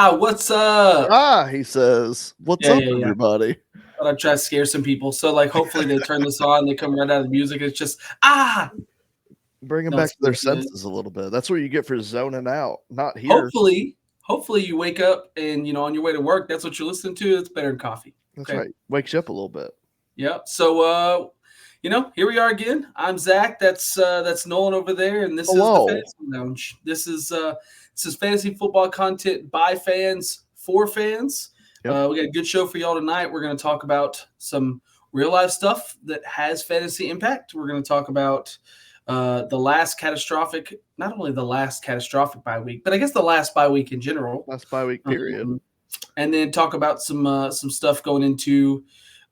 What's up? He says, "What's Yeah, up, yeah, yeah. everybody?" Thought I'd try to scare some people. So, like, hopefully they turn this on, they come right out of the music. It's just, Bring them no, back it's to their good. senses a little bit. That's what you get for zoning out. Not here. Hopefully you wake up and, on your way to work, that's what you're listening to. It's better than coffee. That's Okay. right. Wakes you up a little bit. Yeah. So, here we are again. I'm Zach. That's Nolan over there, and this is the Hello. Fantasy Lounge. This is fantasy football content by fans for fans. Yep. We got a good show for y'all tonight. We're going to talk about some real life stuff that has fantasy impact. We're going to talk about not only the last catastrophic bye week, but I guess the last bye week in general. Last bye week period. And then talk about some stuff going into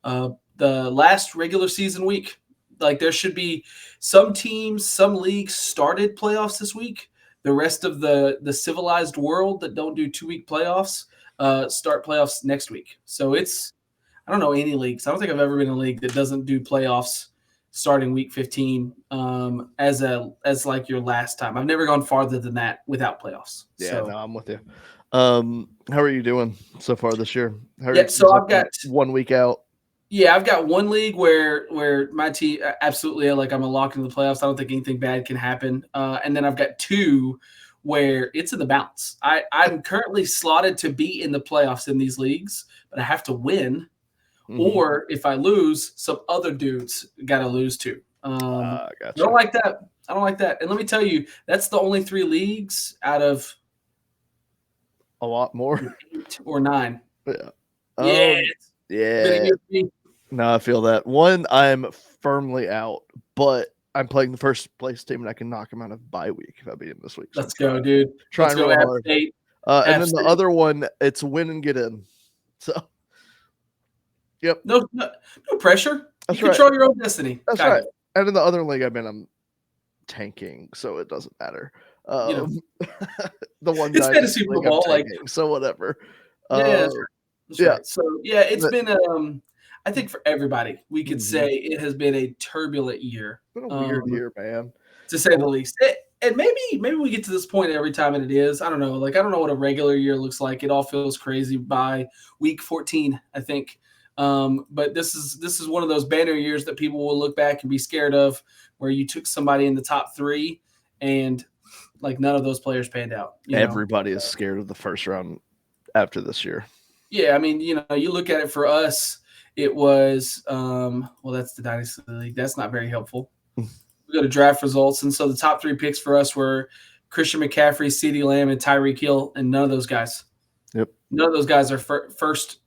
the last regular season week. Like, there should be some teams, some leagues started playoffs this week. The rest of the civilized world that don't do 2-week playoffs start playoffs next week. So I don't know any leagues. I don't think I've ever been in a league that doesn't do playoffs starting week 15 as like your last time. I've never gone farther than that without playoffs. Yeah, no, I'm with you. How are you doing so far this year? So I've got 1 week out. Yeah, I've got one league where my team absolutely, like, I'm a lock into the playoffs. I don't think anything bad can happen. And then I've got two where it's in the balance. I'm currently slotted to be in the playoffs in these leagues, but I have to win. Mm-hmm. Or if I lose, some other dudes got to lose too. Gotcha. I don't like that. And let me tell you, that's the only 3 leagues out of a lot more, 8 or 9. Yeah. Yeah. No, I feel that. One, I'm firmly out, but I'm playing the first place team, and I can knock him out of bye week if I beat him this week. So let's go, dude. Trying real hard. And then the other one, it's win and get in. So, yep. No pressure. You control your own destiny. That's right. And in the other league I'm tanking, so it doesn't matter. The one it's fantasy football, tanking, so whatever. That's right. So it's been I think for everybody, we could say it has been a turbulent year. It's been a weird year, man, to say the least. And maybe we get to this point every time, and it is. I don't know. Like, I don't know what a regular year looks like. It all feels crazy by week 14, I think. But this is one of those banner years that people will look back and be scared of, where you took somebody in the top 3 and, like, none of those players panned out. Everybody is scared of the first round after this year. Yeah, I mean, you look at it for us, it was that's the Dynasty League. That's not very helpful. We go to draft results, and so the top 3 picks for us were Christian McCaffrey, CeeDee Lamb, and Tyreek Hill, and none of those guys. Yep. None of those guys are first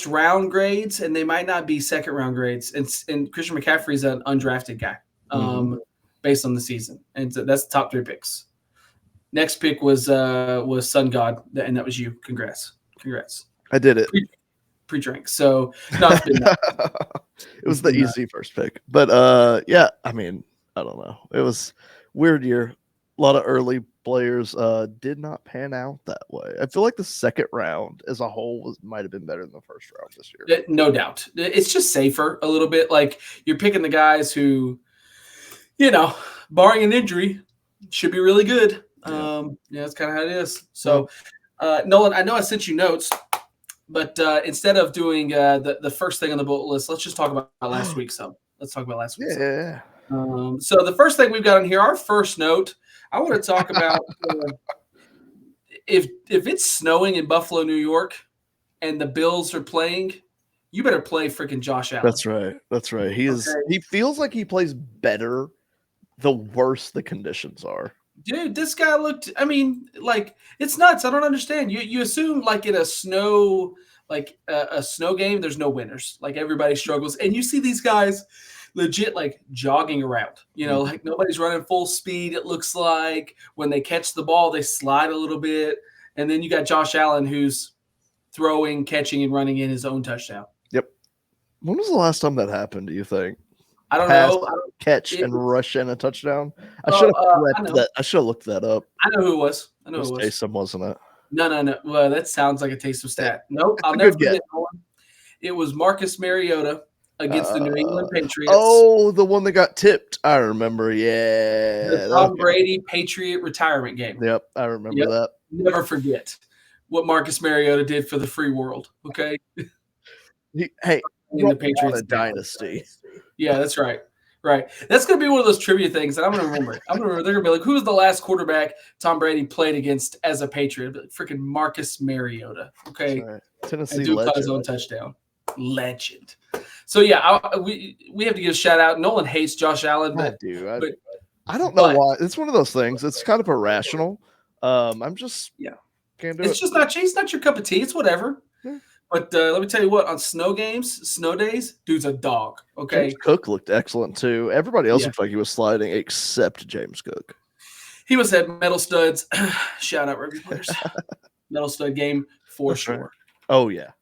round grades, and they might not be second round grades. And Christian McCaffrey is an undrafted guy based on the season, and so that's the top 3 picks. Next pick was Sun God, and that was you. Congrats. I did it. Pre-drink. So no, it's been it was the easy first pick. But yeah, I mean, I don't know. It was weird year. A lot of early players did not pan out that way. I feel like the second round as a whole might have been better than the first round this year. No doubt. It's just safer a little bit. Like, you're picking the guys who, barring an injury, should be really good. That's kind of how it is. So, Nolan, I know I sent you notes, but instead of doing the first thing on the bullet list, let's just talk about last week. Let's talk about last week. Yeah. So the first thing we've got on here, our first note, I want to talk about if it's snowing in Buffalo, New York, and the Bills are playing, you better play freaking Josh Allen. That's right. He feels like he plays better the worse the conditions are. Dude, this guy looked, I mean, like, it's nuts. I don't understand. You assume, like, in a snow game, there's no winners. Like, everybody struggles. And you see these guys legit, like, jogging around. Like, nobody's running full speed, it looks like. When they catch the ball, they slide a little bit. And then you got Josh Allen, who's throwing, catching, and running in his own touchdown. Yep. When was the last time that happened, do you think? I don't know. Catch and rush in a touchdown. I should have looked that up. I know who it was. It was Taysom, wasn't it? No. Well, that sounds like a Taysom stat. Nope. I'll never forget one. It was Marcus Mariota against the New England Patriots. Oh, the one that got tipped. I remember. Yeah. The Tom Brady Patriot retirement game. Yep. I remember that. Never forget. what Marcus Mariota did for the free world. Okay, Hey, in the brought down Patriots a dynasty. Yeah, that's right. Right. That's going to be one of those trivia things that I'm going to remember. They're going to be like, who was the last quarterback Tom Brady played against as a Patriot? Freaking Marcus Mariota. Okay. Right. Tennessee And Duke caught his legend. own touchdown. Legend. So, yeah, we have to give a shout out. Nolan hates Josh Allen, but I don't know why. It's one of those things. It's kind of irrational. I'm just can't do it. It's just not. It's not your cup of tea. It's whatever. Yeah. But let me tell you what. On snow days, dude's a dog. Okay. James Cook looked excellent too. Everybody else looked like he was sliding, except James Cook. He was at Metal Studs. Shout out rugby players. Metal Stud game for sure. Right. Oh yeah.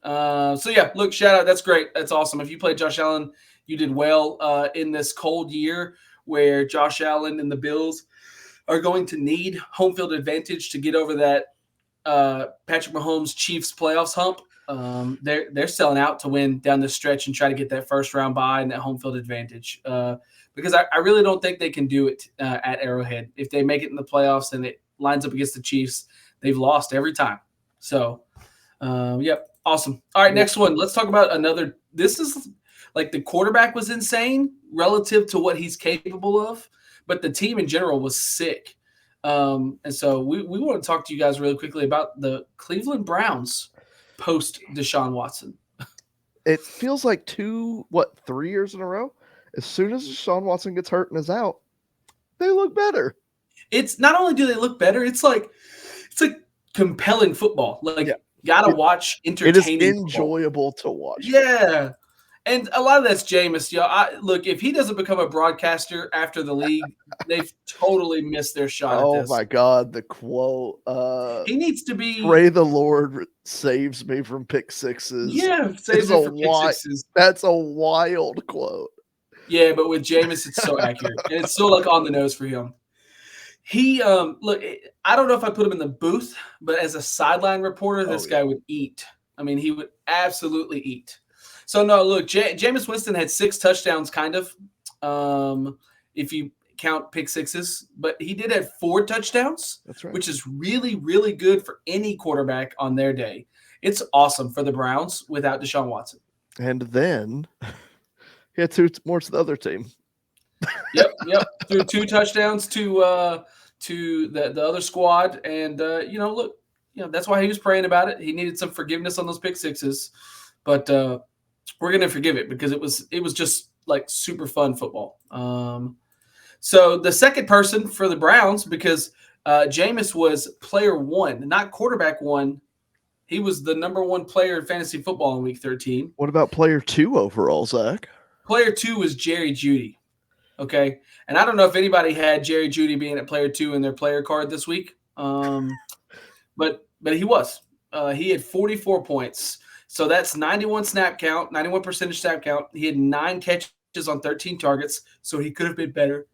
So yeah, look, shout out. That's great. That's awesome. If you played Josh Allen, you did well in this cold year where Josh Allen and the Bills are going to need home field advantage to get over that Patrick Mahomes Chiefs playoffs hump. They're selling out to win down the stretch and try to get that first round bye and that home field advantage. Because I really don't think they can do it at Arrowhead. If they make it in the playoffs and it lines up against the Chiefs, they've lost every time. So, yep, awesome. All right, next one. Let's talk about another. This is like the quarterback was insane relative to what he's capable of, but the team in general was sick. And so we want to talk to you guys really quickly about the Cleveland Browns post Deshaun Watson. It feels like 3 years in a row. As soon as Deshaun Watson gets hurt and is out, they look better. It's not only do they look better, it's like compelling football. Gotta watch entertaining. It is enjoyable to watch. Yeah. And a lot of that's Jameis. Look, if he doesn't become a broadcaster after the league, they've totally missed their shot at this. Oh, my God. The quote. He needs to be. Pray the Lord saves me from pick sixes. Yeah, saves me from pick sixes. That's a wild quote. Yeah, but with Jameis, it's so accurate. And it's so on the nose for him. He, look, I don't know if I put him in the booth, but as a sideline reporter, this guy would eat. I mean, he would absolutely eat. So, no, look, Jameis Winston had 6 touchdowns, kind of, if you count pick sixes. But he did have 4 touchdowns, That's right. Which is really, really good for any quarterback on their day. It's awesome for the Browns without Deshaun Watson. And then he had 2 more to the other team. Yep. Threw 2 touchdowns to the other squad. And, that's why he was praying about it. He needed some forgiveness on those pick sixes. But we're going to forgive it because it was just super fun football. So the second person for the Browns, because Jameis was player 1, not quarterback 1. He was the number 1 player in fantasy football in week 13. What about player 2 overall, Zach? Player 2 was Jerry Jeudy. Okay. And I don't know if anybody had Jerry Jeudy being at player 2 in their player card this week. But he was. He had 44 points. So that's 91 snap count, 91% snap count. He had 9 catches on 13 targets, so he could have been better.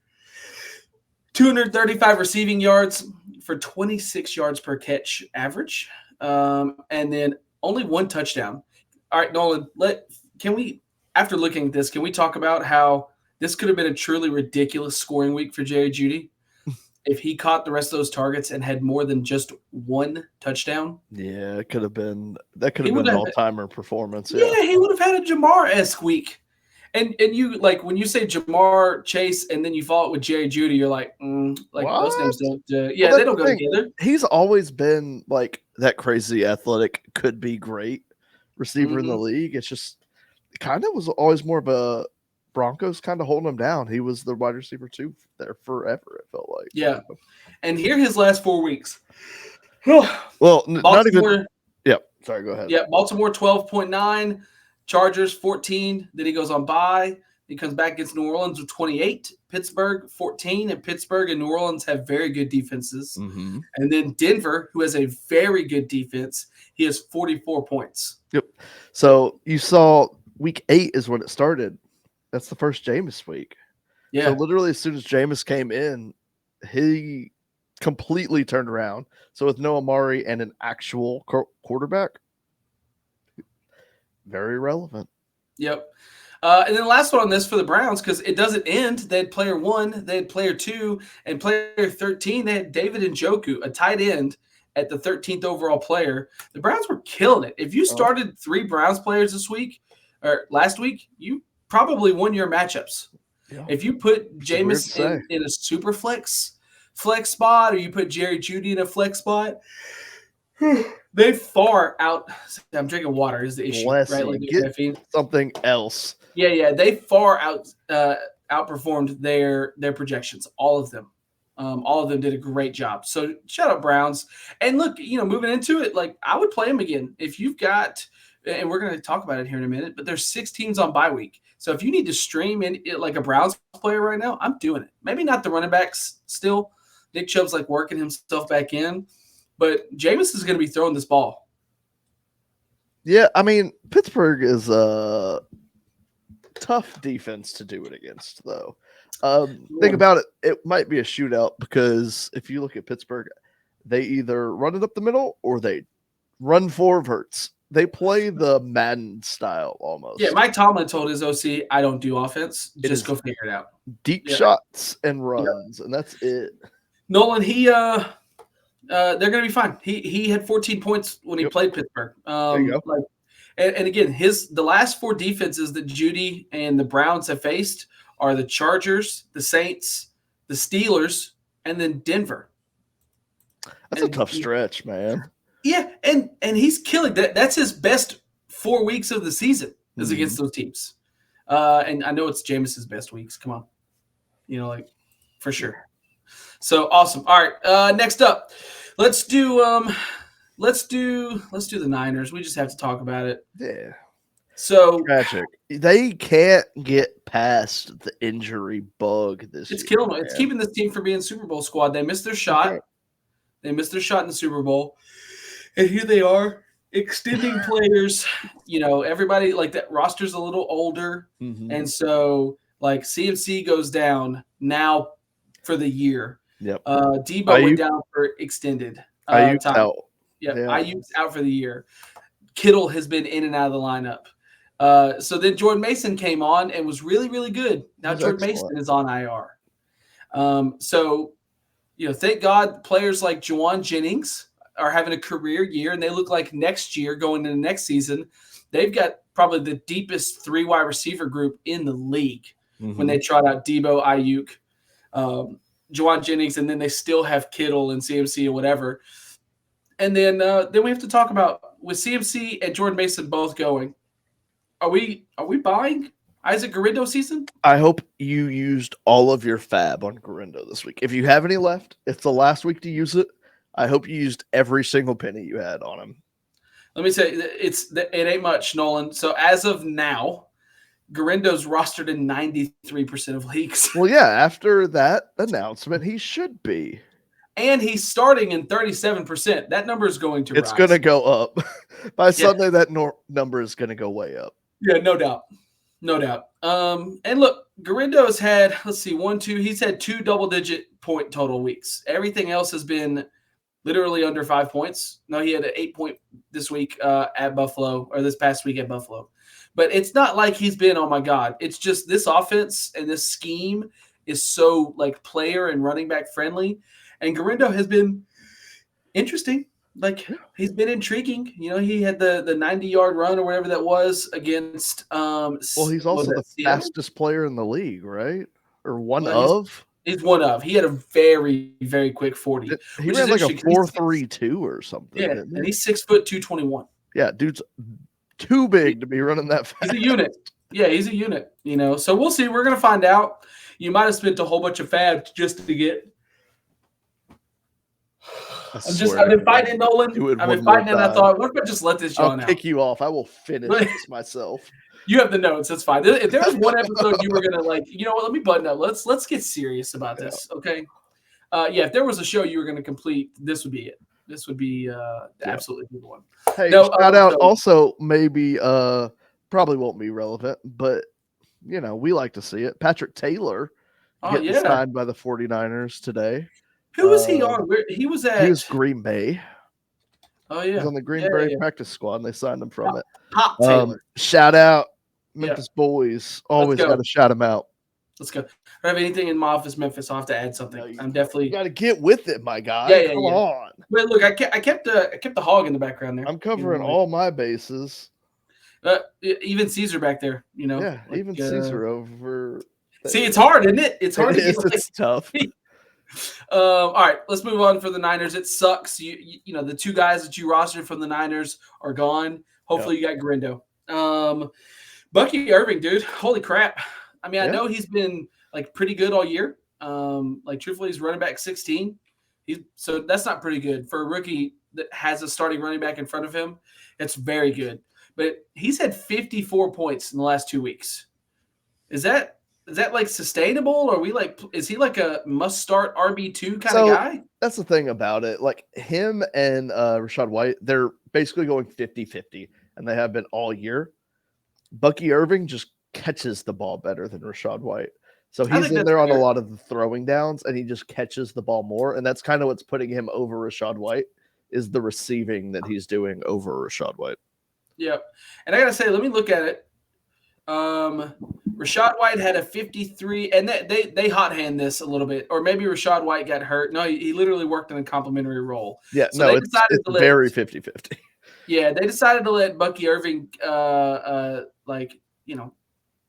235 receiving yards for 26 yards per catch average. And then only 1 touchdown. All right, Nolan, after looking at this, can we talk about how this could have been a truly ridiculous scoring week for Jerry Jeudy if he caught the rest of those targets and had more than just 1 touchdown? Yeah, it could have been. That could have been an all-timer performance. Yeah, he would have had a Jamar-esque week. And you when you say Jamar Chase and then you follow it with Jerry Jeudy, you're like those names don't. They don't go together. He's always been that crazy athletic, could be great receiver in the league. It's just kind of was always more of a Broncos kind of holding him down. He was the wide receiver 2 there forever, it felt like. Yeah. And here his last 4 weeks. Well, not even. Yep. Sorry, go ahead. Yeah, Baltimore 12.9, Chargers 14. Then he goes on bye. He comes back against New Orleans with 28, Pittsburgh 14, and Pittsburgh and New Orleans have very good defenses. Mm-hmm. And then Denver, who has a very good defense, he has 44 points. Yep. So you saw week 8 is when it started. That's the first Jameis week. Yeah. So literally as soon as Jameis came in, he completely turned around. So with no Amari and an actual quarterback, very relevant. Yep. And then the last one on this for the Browns, because it doesn't end. They had player 1, they had player 2, and player 13, they had David Njoku, a tight end, at the 13th overall player, the Browns were killing it. If you started 3 Browns players this week or last week, you probably won your matchups. Yeah. If you put Jameis in a super flex spot, or you put Jerry Jeudy in a flex spot, they far out. I'm drinking water is the issue, Bless right? you. Like Get caffeine. something else. Yeah. They far outperformed their projections. All of them. All of them did a great job. So shout out Browns. And look, moving into it, like I would play them again. If you've got, and we're going to talk about it here in a minute, but there's 6 teams on bye week. So if you need to stream in it like a Browns player right now, I'm doing it. Maybe not the running backs still. Nick Chubb's like working himself back in, but Jameis is going to be throwing this ball. Yeah, I mean, Pittsburgh is a tough defense to do it against, though. Think about it. It might be a shootout because if you look at Pittsburgh, they either run it up the middle or they run 4 verts. They play the Madden style almost. Yeah, Mike Tomlin told his OC, I don't do offense. Just go figure it out. Deep shots and runs, and that's it. Nolan, they're going to be fine. He had 14 points when he played Pittsburgh. There you go. And again, the last 4 defenses that Jeudy and the Browns have faced are the Chargers, the Saints, the Steelers, and then Denver. That's a tough stretch, man. Yeah, and he's killing that. That's his best 4 weeks of the season is against those teams. And I know it's Jameis's best weeks. Come on, for sure. So awesome. All right, next up, let's do the Niners. We just have to talk about it. Yeah. So tragic. They can't get past the injury bug this year. It's killing them. It's keeping this team from being Super Bowl squad. They missed their shot. Okay. They missed their shot in the Super Bowl. And here they are, extending players. Everybody, like, that roster's a little older. Mm-hmm. And so, like, CMC goes down now for the year. Yep. Debo went down for extended time. Out. Yep. Yeah. Ayuk's out for the year. Kittle has been in and out of the lineup. So then Jordan Mason came on and was really, really good. Now Jordan Mason is on IR. Thank God players like Juwan Jennings are having a career year, and they look like next year going into next season, they've got probably the deepest 3 wide receiver group in the league when they trot out Debo, Ayuk, Juwan Jennings, and then they still have Kittle and CMC or whatever. And then we have to talk about with CMC and Jordan Mason both going. Are we buying Isaac Guerrero season? I hope you used all of your fab on Guerrero this week. If you have any left, it's the last week to use it. I hope you used every single penny you had on him. Let me say, it ain't much, Nolan. So as of now, Guerendo's rostered in 93% of leagues. Well, yeah, after that announcement, he should be. And he's starting in 37%. That number is going to rise. It's going to go up. By Sunday, that number is going to go way up. Yeah, no doubt. No doubt. And look, Guerendo's had, he's had 2 double-digit point total weeks. Everything else has been literally under 5 points. No, he had an 8-point this week at Buffalo, or this past week at Buffalo. But it's not like he's been, oh my God. It's just this offense and this scheme is so like player and running back friendly. And Guerrero has been interesting. Like, he's been intriguing. He had the 90-yard run or whatever that was against he's also the fastest player in the league, right? Or one of? He's one of. He had a very, very quick 40. He ran like a 4.32 or something. Yeah, and he's 6 foot 221. Yeah, dude's too big to be running that fast. He's a unit. Yeah, he's a unit, So we'll see. We're going to find out. You might have spent a whole bunch of fab just to get – I've been fighting Nolan. I've been fighting, and I thought, what if I just let this yawn out? I'll kick you off. I will finish this myself. You have the notes. That's fine. If there was one episode you were gonna like, you know what? Let me button up. Let's get serious about this, okay? If there was a show you were gonna complete, this would be it. This would be absolutely the one. Hey, shout out. Also, maybe probably won't be relevant, but we like to see it. Patrick Taylor getting signed by the 49ers today. Who was he on? He was Green Bay. Oh, yeah. He was on the Green Bay practice squad, and they signed him from it. Taylor. Shout out Memphis boys. Always got to shout him out. Let's go. I don't have anything in my office, Memphis. I'll have to add something. No, I'm you definitely got to get with it, my guy. yeah. Come on. But look, I kept the hog in the background there. I'm covering all my bases. Even Caesar back there. Yeah, even Caesar over. See, it's hard, isn't it? It's hard to get. It's tough. All right, let's move on for the Niners. It sucks. You know the two guys that you rostered from the Niners are gone. Hopefully, you got Grindo. Bucky Irving, dude. Holy crap! I mean, I know he's been like pretty good all year. Like truthfully, he's running back 16. So that's not pretty good for a rookie that has a starting running back in front of him. It's very good. But he's had 54 points in the last 2 weeks. Is that like sustainable? Or is he like a must start RB2 kind of guy? That's the thing about it. Like him and Rachaad White, they're basically going 50-50, and they have been all year. Bucky Irving just catches the ball better than Rachaad White. So he's in there on a lot of the throwing downs, and he just catches the ball more. And that's kind of what's putting him over Rachaad White, is the receiving that he's doing over Rachaad White. Yep. And I got to say, let me look at it. Rachaad White had a 53, and they hot hand this a little bit, or maybe Rachaad White got hurt. No, he literally worked in a complimentary role. Yeah, so no, it's very 50-50. Yeah, they decided to let Bucky Irving,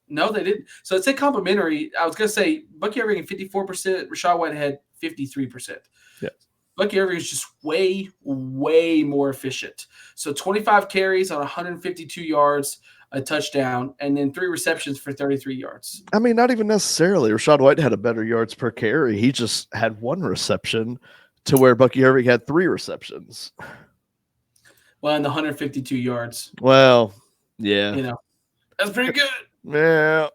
no, they didn't. So it's a complimentary. I was going to say Bucky Irving had 54%, Rachaad White had 53%. Yeah. Bucky Irving is just way, way more efficient. So 25 carries on 152 yards, a touchdown, and then 3 receptions for 33 yards. I mean, not even necessarily. Rachaad White had a better yards per carry. He just had 1 reception to where Bucky Irving had 3 receptions. Well, and the 152 yards. Well, yeah. That's pretty good. Yeah.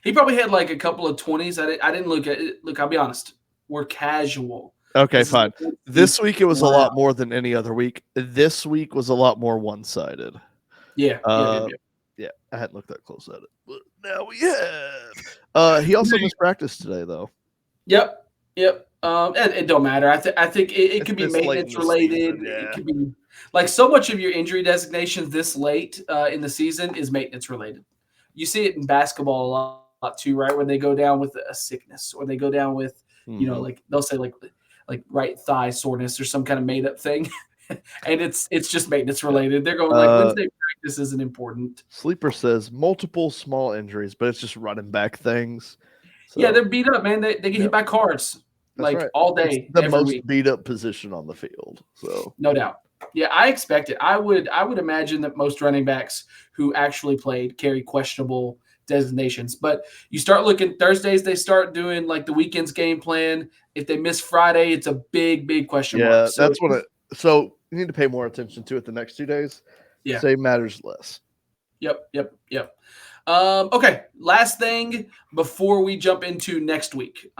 He probably had like a couple of 20s. I didn't look at it. Look, I'll be honest. We're casual. Okay, fine. This week it was a lot more than any other week. This week was a lot more one-sided. Yeah. Yeah, I hadn't looked that close at it, but now we have. He also missed practice today, though. Yep. And it don't matter. I think it could be maintenance related. Yeah. It could be like so much of your injury designations this late in the season is maintenance related. You see it in basketball a lot too, right? When they go down with a sickness, or they go down with, like they'll say like right thigh soreness or some kind of made up thing. And it's just maintenance related. They're going like Wednesday practice isn't important. Sleeper says multiple small injuries, but it's just running back things. So, yeah, they're beat up, man. They get hit by cars all day. It's the most week. beat up position on the field. So no doubt. Yeah, I expect it. I would imagine that most running backs who actually played carry questionable designations. But you start looking Thursdays, they start doing like the weekend's game plan. If they miss Friday, it's a big question mark. Yeah, that's what so you need to pay more attention to it the next 2 days. Yeah. Save matters less. Yep. Okay, last thing before we jump into next week.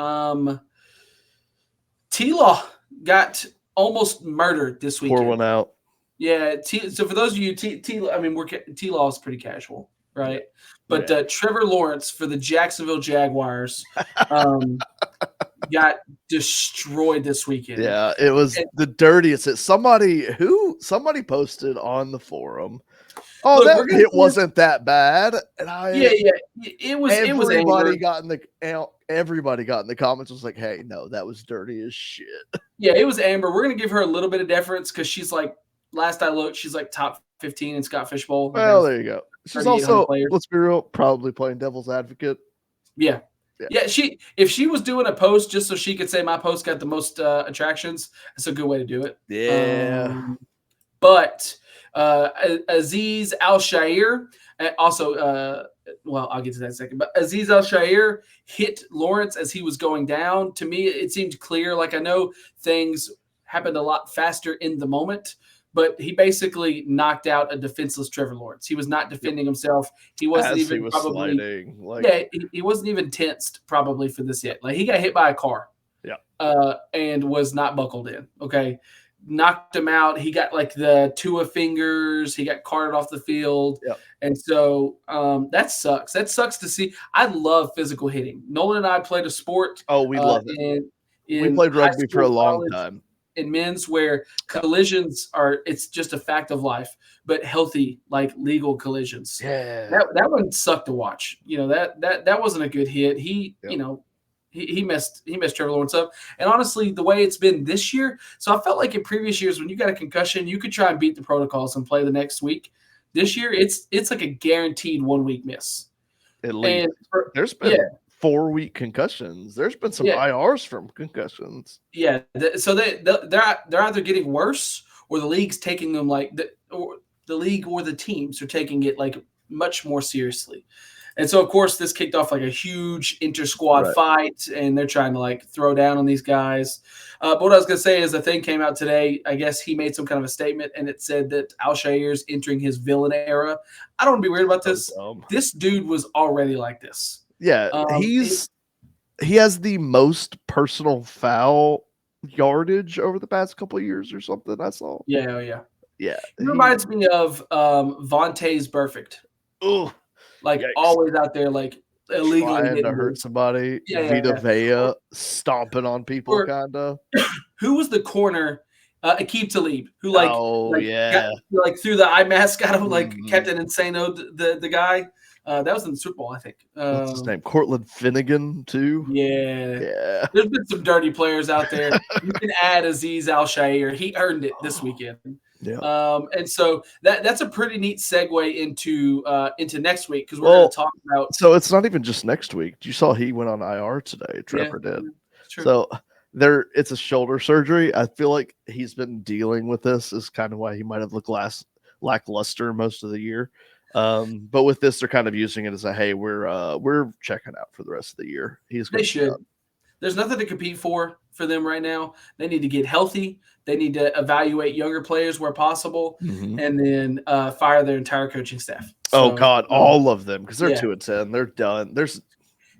T-Law got almost murdered this weekend. Pour one out. Yeah. So for those of you, T-Law is pretty casual, right? But Trevor Lawrence for the Jacksonville Jaguars got destroyed this weekend. Yeah, it was the dirtiest. Somebody posted on the forum. Oh, look, that hit wasn't that bad. And it was. Everybody got in the comments was like, "Hey, no, that was dirty as shit." Yeah, it was Amber. We're gonna give her a little bit of deference because she's like, last I looked, she's like top 15 in Scott Fishbowl. Well, there you go. She's also, let's be real, probably playing devil's advocate. Yeah. If she was doing a post just so she could say my post got the most attractions, that's a good way to do it. Yeah. But Aziz Al-Shair also, I'll get to that in a second. But Aziz Al-Shair hit Lawrence as he was going down. To me, it seemed clear. Like, I know things happened a lot faster in the moment, but he basically knocked out a defenseless Trevor Lawrence. He was not defending himself. He wasn't he wasn't even tensed probably for this hit. Like, he got hit by a car. Yeah. And was not buckled in. Okay. Knocked him out. He got like the Tua fingers. He got carted off the field. Yep. And so that sucks. That sucks to see. I love physical hitting. Nolan and I played a sport. Oh, we love it. We played rugby for a long time. in men's where collisions it's just a fact of life, but healthy, like legal collisions. Yeah. That one sucked to watch. That wasn't a good hit. He messed Trevor Lawrence up. And honestly, the way it's been this year, so I felt like in previous years when you got a concussion, you could try and beat the protocols and play the next week. This year, it's like a guaranteed 1 week miss. At least there's been 4-week concussions. There's been some IRs from concussions. Yeah, so they're either getting worse or the league's taking them the league or the teams are taking it like much more seriously. And so, of course, this kicked off like a huge inter-squad fight, and they're trying to like throw down on these guys. But what I was going to say is a thing came out today. I guess he made some kind of a statement, and it said that Alshair's entering his villain era. I don't want to be weird about this. This dude was already like this. Yeah, he has the most personal foul yardage over the past couple of years or something. I saw. Yeah. He reminds me of Vontae's Perfect. Oh. Like always out there, like illegally trying to hurt somebody. Vita Vea stomping on people, kinda. Who was the corner? Aqib Talib, who got, threw the eye mask out of like Captain Insano, the guy. That was in the Super Bowl, I think. What's his name? Cortland Finnegan, too. Yeah. There's been some dirty players out there. You can add Azeez Al-Shaair. He earned it this weekend. Yeah. And so that's a pretty neat segue into next week because we're going to talk about. So it's not even just next week. You saw he went on IR today. Trevor did. True. So it's a shoulder surgery. I feel like he's been dealing with this. Is kind of why he might have looked lackluster most of the year. But with this, they're kind of using it as a hey, we're checking out for the rest of the year. They should. There's nothing to compete for them right now. They need to get healthy. They need to evaluate younger players where possible, and then fire their entire coaching staff. So, all of them because they're 2-10. They're done.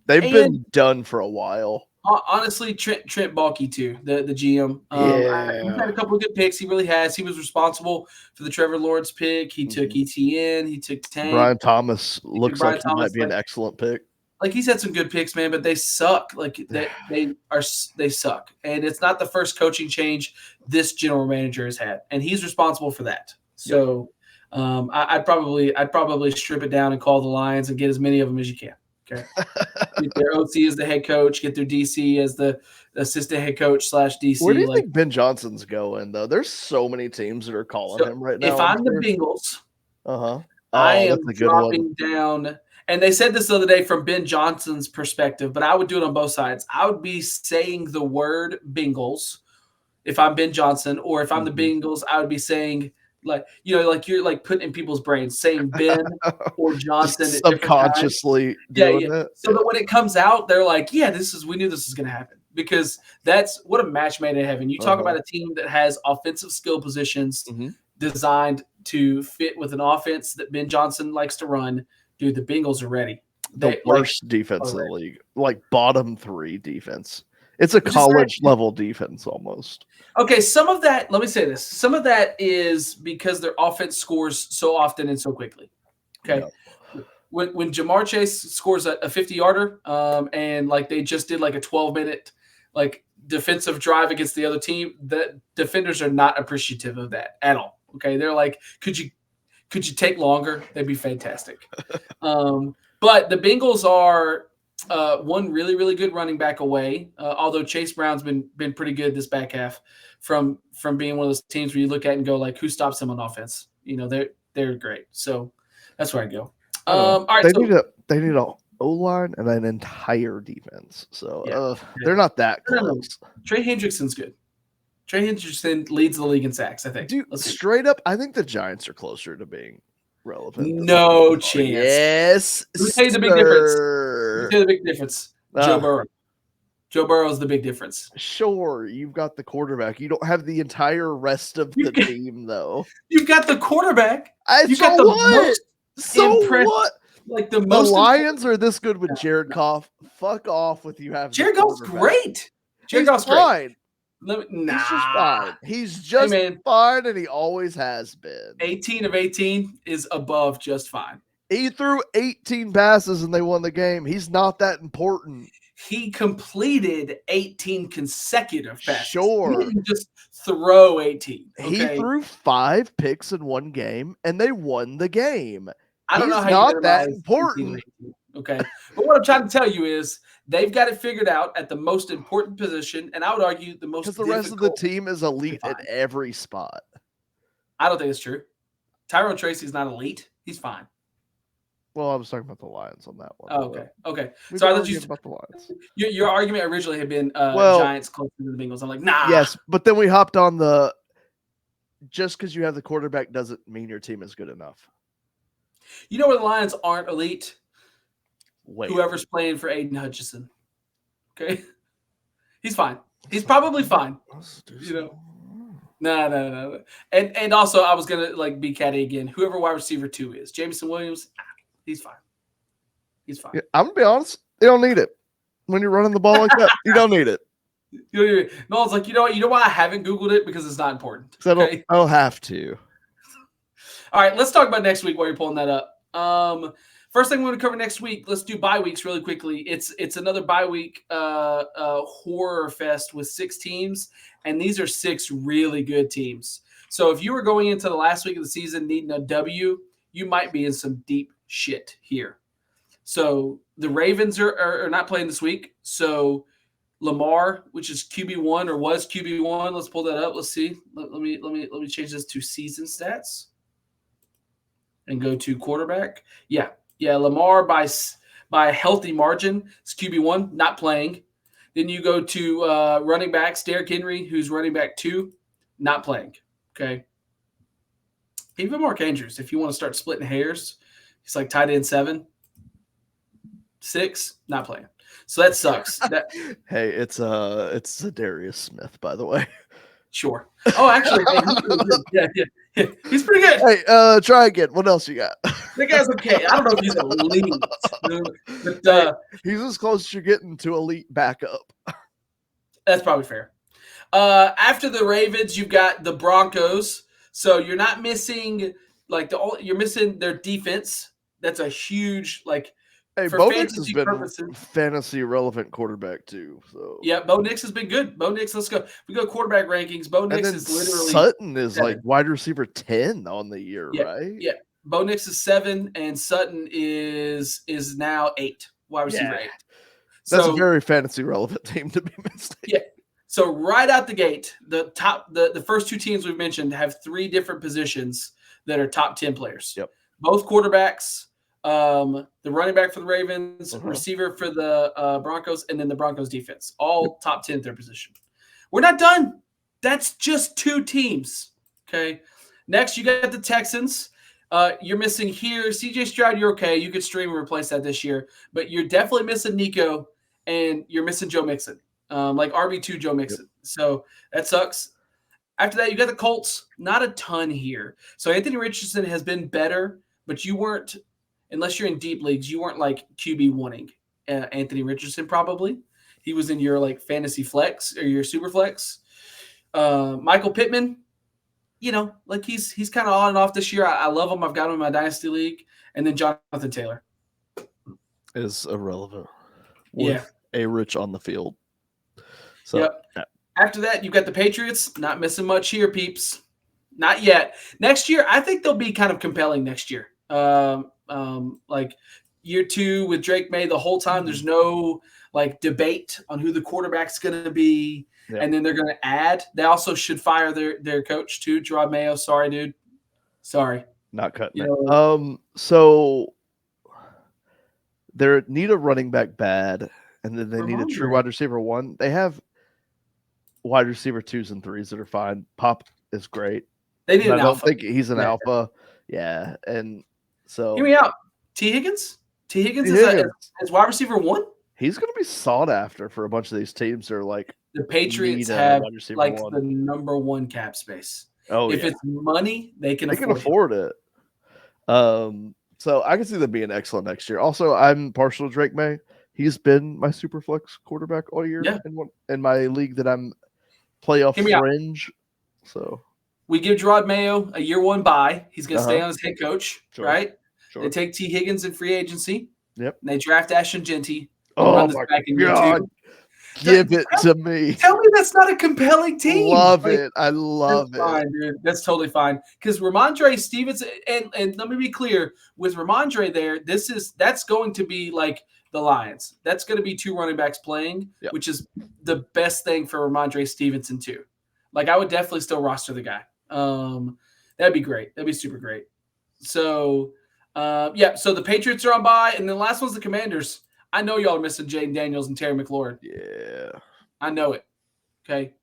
They've been done for a while. Honestly, Trent Baalke too, the GM. He's had a couple of good picks. He really has. He was responsible for the Trevor Lawrence pick. He took ETN. He took Tank. Brian Thomas looks like he might be an excellent pick. Like he's had some good picks, man, but they suck. Like they suck, and it's not the first coaching change this general manager has had, and he's responsible for that. So, I'd probably strip it down and call the Lions and get as many of them as you can. Okay, get their OC as the head coach, get their DC as the assistant head coach / DC. Where do you think Ben Johnson's going though? There's so many teams that are calling him right now. If I'm the Bengals, I am dropping down. And they said this the other day from Ben Johnson's perspective, but I would do it on both sides. I would be saying the word Bengals if I'm Ben Johnson, or if I'm the Bengals, I would be saying like you're like putting in people's brains, saying Ben or Johnson subconsciously doing it. So that when it comes out, they're like, we knew this was going to happen, because that's what a match made in heaven. You talk about a team that has offensive skill positions designed to fit with an offense that Ben Johnson likes to run. Dude, the Bengals are ready. The worst defense in the league, like bottom 3 defense. It's a college level defense almost. Okay, some of that, let me say this. Some of that is because their offense scores so often and so quickly. Okay. Yeah. When Jamar Chase scores a 50-yarder, and like they just did like a 12-minute like defensive drive against the other team, the defenders are not appreciative of that at all. Okay. They're like, could you take longer? That'd be fantastic. But the Bengals are one really, really good running back away. Although Chase Brown's been pretty good this back half from being one of those teams where you look at and go like, who stops them on offense? They're great. So that's where I go. All right. They need a O-line and an entire defense. So they're not that close. Trey Hendrickson's good. Trey Hendrickson leads the league in sacks, I think. Dude, straight up, I think the Giants are closer to being relevant. No chance. Yes. Let me tell you the big difference. Joe Burrow. Joe Burrow is the big difference. Sure, you've got the quarterback. You don't have the entire rest of the team, though. You've got the quarterback. What? Like the Lions are this good with Jared Goff. Fuck off with you having Jared Goff's great. Jared Goff's fine. He's just fine. He's just fine, and he always has been. 18 of 18 is above just fine. He threw 18 passes, and they won the game. He's not that important. He completed 18 consecutive passes. Sure. He didn't just throw 18. He Okay. threw 5 picks in one game, and they won the game. I don't know He's how you not that minimize 18 important. and 18. Okay. But what I'm trying to tell you is they've got it figured out at the most important position, and I would argue the most Because the difficult. rest of the team is elite at every spot. I don't think it's true. Tyrone Tracy's not elite. He's fine. Well, I was talking about the Lions on that one. Oh, okay. Okay. We've So I been thought arguing about the Lions. your argument originally had been Well, Giants closer to the Bengals. I'm like, nah. Yes, but then we hopped on the just because you have the quarterback doesn't mean your team is good enough. You know where the Lions aren't elite? Wait. Whoever's playing for Aidan Hutchinson. Okay. He's fine. He's probably fine. You know. No. And also I was gonna like be catty again. Whoever wide receiver 2 is. Jameson Williams, he's fine. He's fine. Yeah, I'm gonna be honest, you don't need it. When you're running the ball like that, you don't need it. No, it's like, you know what? You know why I haven't Googled it? Because it's not important. Okay? I don't have to. All right, let's talk about next week while you're pulling that up. First thing we're going to cover next week, let's do bye weeks really quickly. It's another bye week horror fest with 6 teams, and these are 6 really good teams. So if you were going into the last week of the season needing a W, you might be in some deep shit here. So the Ravens are not playing this week. So Lamar, which is QB1 or was QB1, let's pull that up. Let's see. Let me change this to season stats and go to quarterback. Yeah, Lamar by a healthy margin is QB1, not playing. Then you go to running backs, Derrick Henry, who's running back 2, not playing. Okay. Even Mark Andrews, if you want to start splitting hairs, he's like tight end 7, 6, not playing. So that sucks. Hey, it's Darius Smith, by the way. Sure. Oh, actually, yeah. He's pretty good. Hey, try again. What else you got? That guy's okay. I don't know if he's elite, but he's as close as you're getting to elite backup. That's probably fair. After the Ravens, you've got the Broncos. So you're not missing you're missing their defense. That's a huge Hey, for Bo Nix has fantasy been purposes. Fantasy relevant quarterback too. So yeah, Bo Nix has been good. Bo Nix, let's go. We go quarterback rankings. Bo Nix is literally Sutton is 7. like wide receiver 10 on the year, right? Yeah. Bo Nix is 7 and Sutton is now 8. Wide receiver 8. That's a very fantasy relevant team to be missing. Yeah. So right out the gate, the first 2 teams we've mentioned have 3 different positions that are top 10 players. Yep. Both quarterbacks, the running back for the Ravens, receiver for the Broncos, and then the Broncos defense. All top 10 at their position. We're not done. That's just 2 teams. Okay. Next, you got the Texans. You're missing here. CJ Stroud, you're okay. You could stream and replace that this year. But you're definitely missing Nico, and you're missing Joe Mixon. Like RB2 Joe Mixon. Yep. So that sucks. After that, you got the Colts. Not a ton here. So Anthony Richardson has been better, but you weren't, unless you're in deep leagues, you weren't like QB wanting Anthony Richardson probably. He was in your like fantasy flex or your super flex. Michael Pittman, like he's kind of on and off this year. I love him. I've got him in my dynasty league. And then Jonathan Taylor is irrelevant. Yeah. A Rich on the field. So, yep. Yeah. After that, you've got the Patriots. Not missing much here, peeps. Not yet. Next year, I think they'll be kind of compelling next year. Like year 2 with Drake May, the whole time there's no like debate on who the quarterback's going to be. Yep. And then they're going to add. They also should fire their coach too, Gerard Mayo. Sorry, dude. Sorry. Not cutting it. So they need a running back bad, and then they need a true wide receiver 1. They have wide receiver 2s and 3s that are fine. Pop is great. They need an alpha. I don't think he's an alpha. Yeah, and so hear me out. T. Higgins is wide receiver 1. He's going to be sought after for a bunch of these teams. That are like the Patriots have like 1. The number 1 cap space. Oh, if it's money, they can afford it. So I can see them being excellent next year. Also, I'm partial to Drake May. He's been my super flex quarterback all year in my league that I'm playoff fringe. So we give Gerard Mayo a year 1 bye. He's going to stay on as head coach, right? Sure. They take T. Higgins in free agency. Yep. And they draft Ashton Genty. I'll run Oh this my back in year God. 2. Give it to me. Tell me that's not a compelling team. Love Like, it. I love that's fine, dude. That's totally fine. Because Ramondre Stevenson, and let me be clear, with Ramondre there, that's going to be like the Lions. That's going to be 2 running backs playing, Yep. which is the best thing for Ramondre Stevenson too. Like, I would definitely still roster the guy. That'd be great. That'd be super great. So, yeah. So the Patriots are on bye, and then the last one's the Commanders. I know y'all are missing Jaden Daniels and Terry McLaurin. Yeah. I know it. Okay.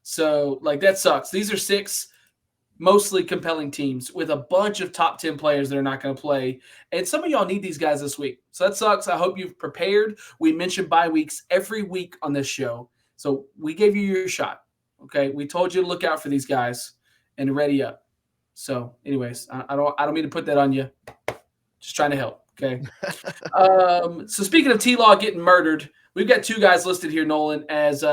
So, like, that sucks. These are 6 mostly compelling teams with a bunch of top 10 players that are not going to play. And some of y'all need these guys this week. So that sucks. I hope you've prepared. We mention bye weeks every week on this show. So we gave you your shot. Okay. We told you to look out for these guys and ready up. So, anyways, I don't mean to put that on you. Just trying to help. Okay. So speaking of T-Law getting murdered, we've got 2 guys listed here, Nolan, as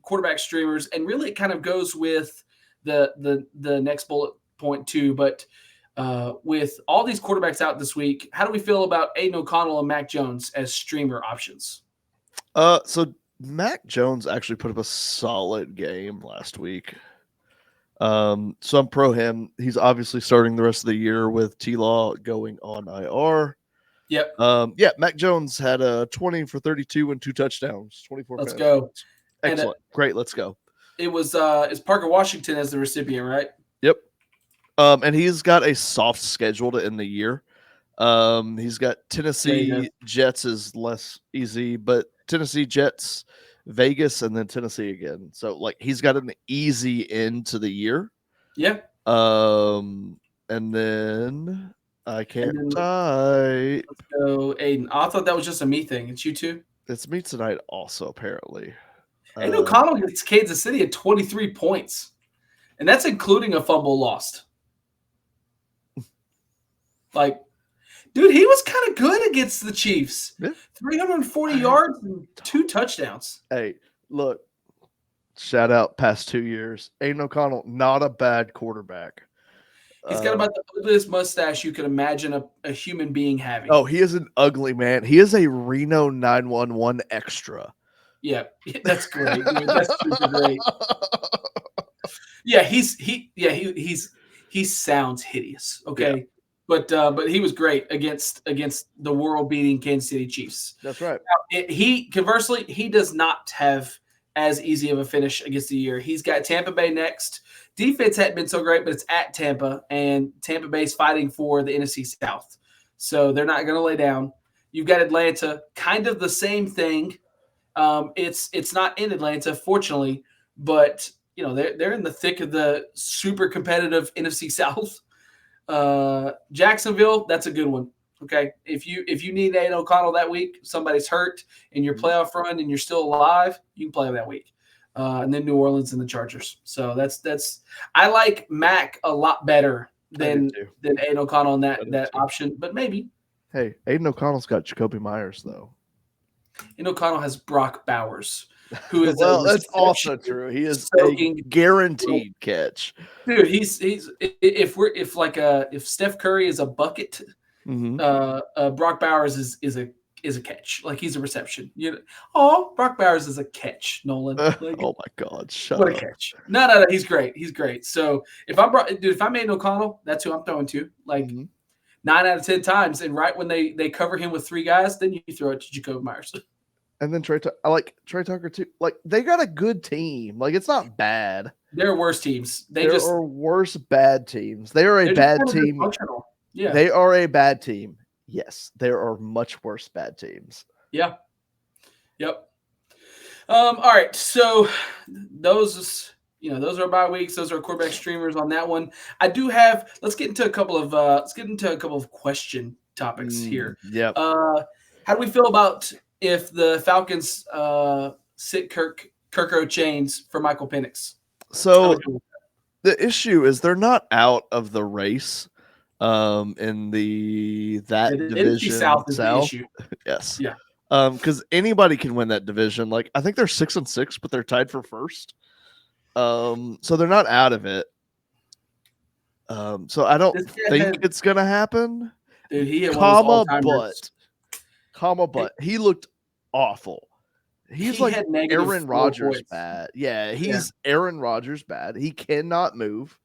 quarterback streamers, and really it kind of goes with the next bullet point too. But with all these quarterbacks out this week, how do we feel about Aidan O'Connell and Mac Jones as streamer options? So Mac Jones actually put up a solid game last week. So I'm pro him. He's obviously starting the rest of the year with T-Law going on IR. Yep. Yeah, Mac Jones had a 20 for 32 and 2 touchdowns. 24. Let's go. Excellent. Great. Let's go. It was it's Parker Washington as the recipient, right? Yep. And he's got a soft schedule to end the year. He's got Tennessee Jets is less easy, but Tennessee Jets, Vegas, and then Tennessee again. So like he's got an easy end to the year. Yeah. And then I can't type. Let's go, Aidan. I thought that was just a me thing. It's you too. It's me tonight also, apparently. Aidan O'Connell gets Kansas City at 23 points. And that's including a fumble lost. Like, dude, he was kind of good against the Chiefs. Yeah. 340 yards and 2 touchdowns. Hey, look, shout out past 2 years. Aidan O'Connell, not a bad quarterback. He's got about the ugliest mustache you could imagine a human being having. Oh, he is an ugly man. He is a Reno 911 extra. Yeah, that's great. Dude. That's super great. Yeah, he sounds hideous. Okay, yeah. But he was great against the world-beating Kansas City Chiefs. That's right. Now, conversely, he does not have as easy of a finish against the year. He's got Tampa Bay next. Defense hadn't been so great, but it's at Tampa, and Tampa Bay's fighting for the NFC South, so they're not going to lay down. You've got Atlanta, kind of the same thing. It's not in Atlanta, fortunately, but you know they're in the thick of the super competitive NFC South. Jacksonville, that's a good one. Okay, if you need Aidan O'Connell that week, somebody's hurt in your playoff run and you're still alive, you can play him that week. And then New Orleans and the Chargers. So that's I like Mac a lot better than Aidan O'Connell in that option, but maybe. Hey, Aidan O'Connell's got Jacoby Myers though. Aidan O'Connell has Brock Bowers, who is well, that's also true. He is a guaranteed catch, dude. He's if Steph Curry is a bucket, Brock Bowers is a catch. Like he's a reception. Brock Bowers is a catch, Nolan. Like, oh my God, what a catch! No, he's great. He's great. So if I'm Aidan O'Connell, that's who I'm throwing to. Like 9 out of 10 times, and right when they cover him with 3 guys, then you throw it to Jacoby Myers. And then I like Trey Tucker too. Like they got a good team. Like it's not bad. There are worse teams. There are worse bad teams. They are a bad team. Yeah, they are a bad team. Yes, there are much worse bad teams. Yeah. Yep. All right. So those are bye weeks. Those are quarterback streamers on that one. I do have. Let's get into a couple of question topics here. Yeah. How do we feel about if the Falcons sit Kirko Chains for Michael Penix? So the issue is they're not out of the race in that division. South is the issue. Yes. Yeah. Because anybody can win that division. Like I think they're 6-6, but they're tied for first. So they're not out of it. So I don't think it's gonna happen. Dude, he had but he looked awful. He's He like had negative Aaron 4 Rodgers points. bad. Yeah, Yeah. he's Aaron Rodgers bad. He cannot move.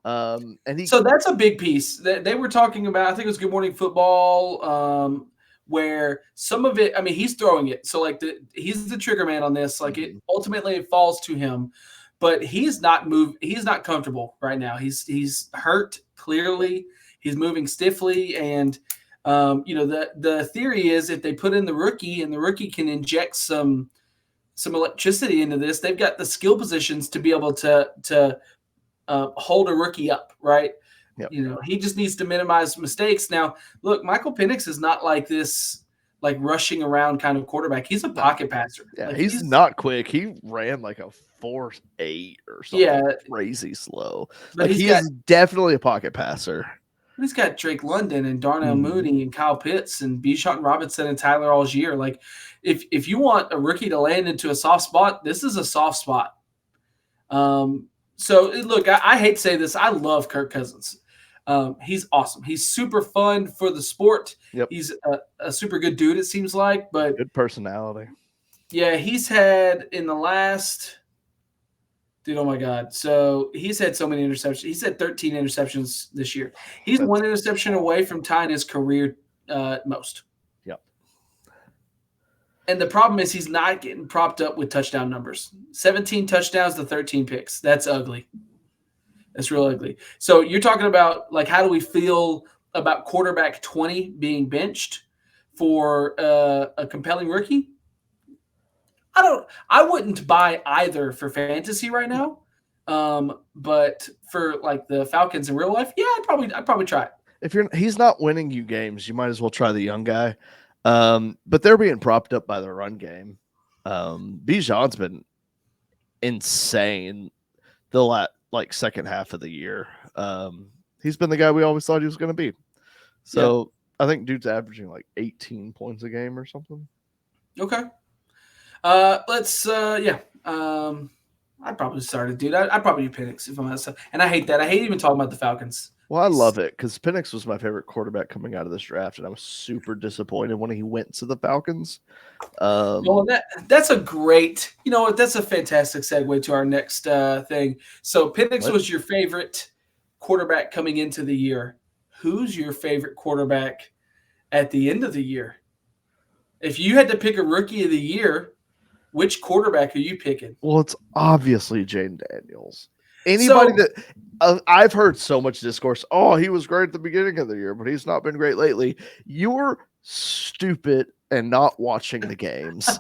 And he So that's a big piece. They were talking about, I think it was Good Morning Football, where some of it, I mean, he's throwing it. So like he's the trigger man on this. Like ultimately it falls to him, but he's not comfortable right now. He's hurt clearly. He's moving stiffly, and the theory is if they put in the rookie and the rookie can inject some electricity into this, they've got the skill positions to be able to hold a rookie up, right? Yep. He just needs to minimize mistakes. Now, look, Michael Penix is not like this, like rushing around kind of quarterback. He's a pocket passer. Yeah, like he's not quick. He ran like a 4.8 or something crazy slow. But like he is definitely a pocket passer. He's got Drake London and Darnell Mooney and Kyle Pitts and Bijan Robinson and Tyler Algier. Like, if you want a rookie to land into a soft spot, this is a soft spot. So, look, I hate to say this. I love Kirk Cousins. He's awesome. He's super fun for the sport. Yep. He's a super good dude, it seems like. But good personality. Yeah, he's had in the last – dude, oh, my God. So, he's had so many interceptions. He's had 13 interceptions this year. He's one interception away from tying his career most. Yep. And the problem is he's not getting propped up with touchdown numbers. 17 touchdowns to 13 picks. That's ugly. That's real ugly. So you're talking about, like, how do we feel about quarterback 20 being benched for a compelling rookie? I wouldn't buy either for fantasy right now. But for like the Falcons in real life, yeah, I'd probably try it. If he's not winning you games, you might as well try the young guy. But they're being propped up by the run game. Bijan's been insane the second half of the year. He's been the guy we always thought he was going to be. So I think dude's averaging like 18 points a game or something. Okay. I'd probably start it, dude. I'd probably do Penix if I'm honest. And I hate that. I hate even talking about the Falcons. Well, I love it because Penix was my favorite quarterback coming out of this draft, and I was super disappointed when he went to the Falcons. Well, that's a great, that's a fantastic segue to our next thing. So Penix was your favorite quarterback coming into the year. Who's your favorite quarterback at the end of the year? If you had to pick a rookie of the year, which quarterback are you picking? Well, it's obviously Jaden Daniels. Anybody that I've heard so much discourse. Oh, he was great at the beginning of the year, but he's not been great lately. You're stupid and not watching the games.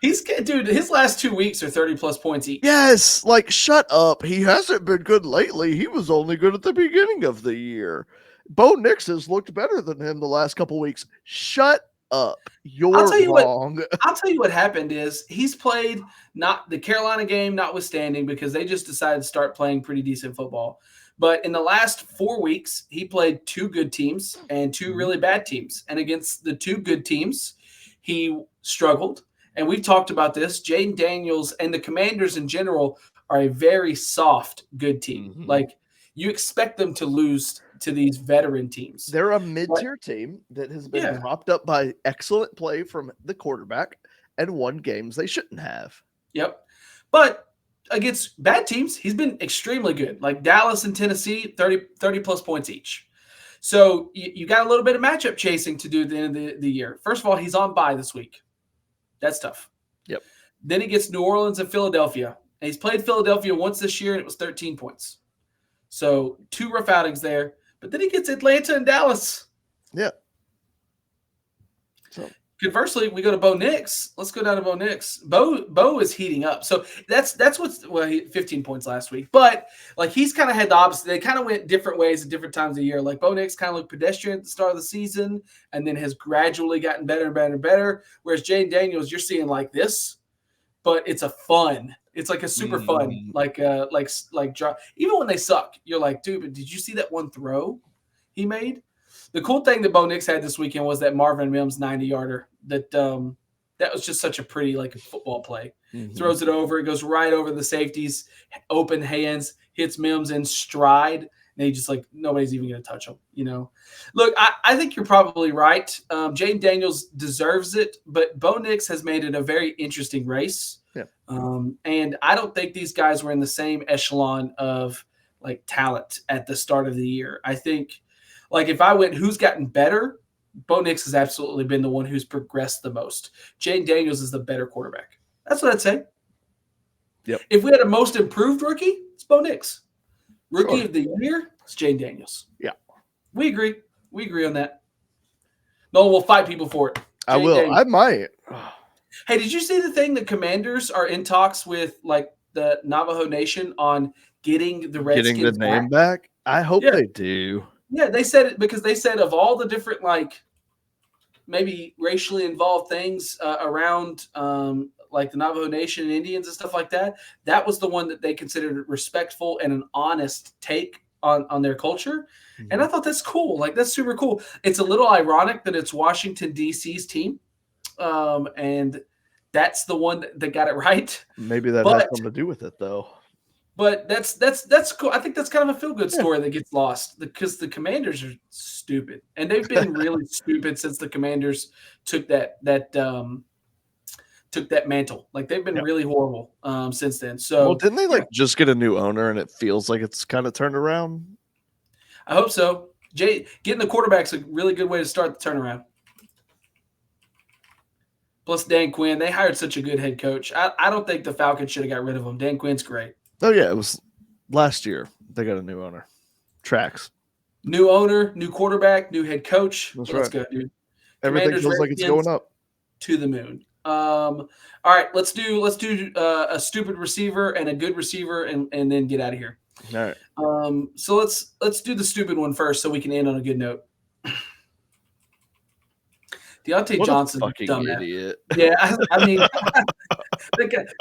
His last 2 weeks are 30+ points each. Yes, like shut up. He hasn't been good lately. He was only good at the beginning of the year. Bo Nix has looked better than him the last couple weeks. Shut up. You're wrong. I'll tell you what happened is he's played not the Carolina game notwithstanding because they just decided to start playing pretty decent football. But in the last 4 weeks, he played 2 good teams and 2 really bad teams. And against the 2 good teams, he struggled. And we've talked about this. Jaden Daniels and the Commanders in general are a very soft, good team. Mm-hmm. Like, you expect them to lose to these veteran teams. They're a mid-tier team that has been propped up by excellent play from the quarterback and won games they shouldn't have. Yep. But against bad teams, he's been extremely good. Like Dallas and Tennessee, 30+ points each. So you got a little bit of matchup chasing to do at the end of the year. First of all, he's on bye this week. That's tough. Yep. Then he gets New Orleans and Philadelphia. And he's played Philadelphia once this year, and it was 13 points. So 2 rough outings there. But then he gets Atlanta and Dallas. Yeah. So conversely, we go to Bo Nix. Let's go down to Bo Nix. Bo is heating up. So that's what's he 15 points last week. But like he's kind of had the opposite. They kind of went different ways at different times of the year. Like Bo Nix kind of looked pedestrian at the start of the season and then has gradually gotten better and better and better. Whereas Jaden Daniels, you're seeing like this, but it's a fun. It's like a super fun, even when they suck, you're like, dude, but did you see that one throw he made? The cool thing that Bo Nix had this weekend was that Marvin Mims 90-yarder. That was just such a pretty football play. Mm-hmm. Throws it over, it goes right over the safeties, open hands, hits Mims in stride, And he just like nobody's even going to touch him. Look, I think you're probably right. Jaden Daniels deserves it, but Bo Nix has made it a very interesting race. Yeah. And I don't think these guys were in the same echelon of like talent at the start of the year. I think, like, if I went who's gotten better, Bo Nix has absolutely been the one who's progressed the most. Jaden Daniels is the better quarterback. That's what I'd say. Yep. If we had a most improved rookie, it's Bo Nix. Rookie Sure. of the year, it's Jaden Daniels. Yeah. We agree. We agree on that. Nolan will fight people for it. I will. Daniels. I might. Hey, did you see the thing? The Commanders are in talks with like the Navajo Nation on getting the Redskins Getting the name back? I hope they do. Yeah, they said it because they said of all the different like maybe racially involved things around like the Navajo Nation and Indians and stuff like that, that was the one that they considered respectful and an honest take on their culture. Mm-hmm. And I thought that's cool. Like, that's super cool. It's a little ironic that it's Washington, D.C.'s team. And that's the one that got it right. Maybe that has something to do with it, though. But that's cool. I think that's kind of a feel-good story that gets lost because the Commanders are stupid, and they've been really stupid since the Commanders took that mantle. Like, they've been really horrible since then. So, well, didn't they just get a new owner, and it feels like it's kind of turned around? I hope so. Getting the quarterback's a really good way to start the turnaround. Plus Dan Quinn, they hired such a good head coach. I don't think the Falcons should have got rid of him. Dan Quinn's great. Oh, yeah, it was last year. They got a new owner. Tracks. New owner, new quarterback, new head coach. Let's go, dude. Everything feels like it's going up. To the moon. All right, let's do a stupid receiver and a good receiver and then get out of here. All right. So let's do the stupid one first so we can end on a good note. Deontay Johnson, fucking dumbass. Idiot. Yeah, I mean,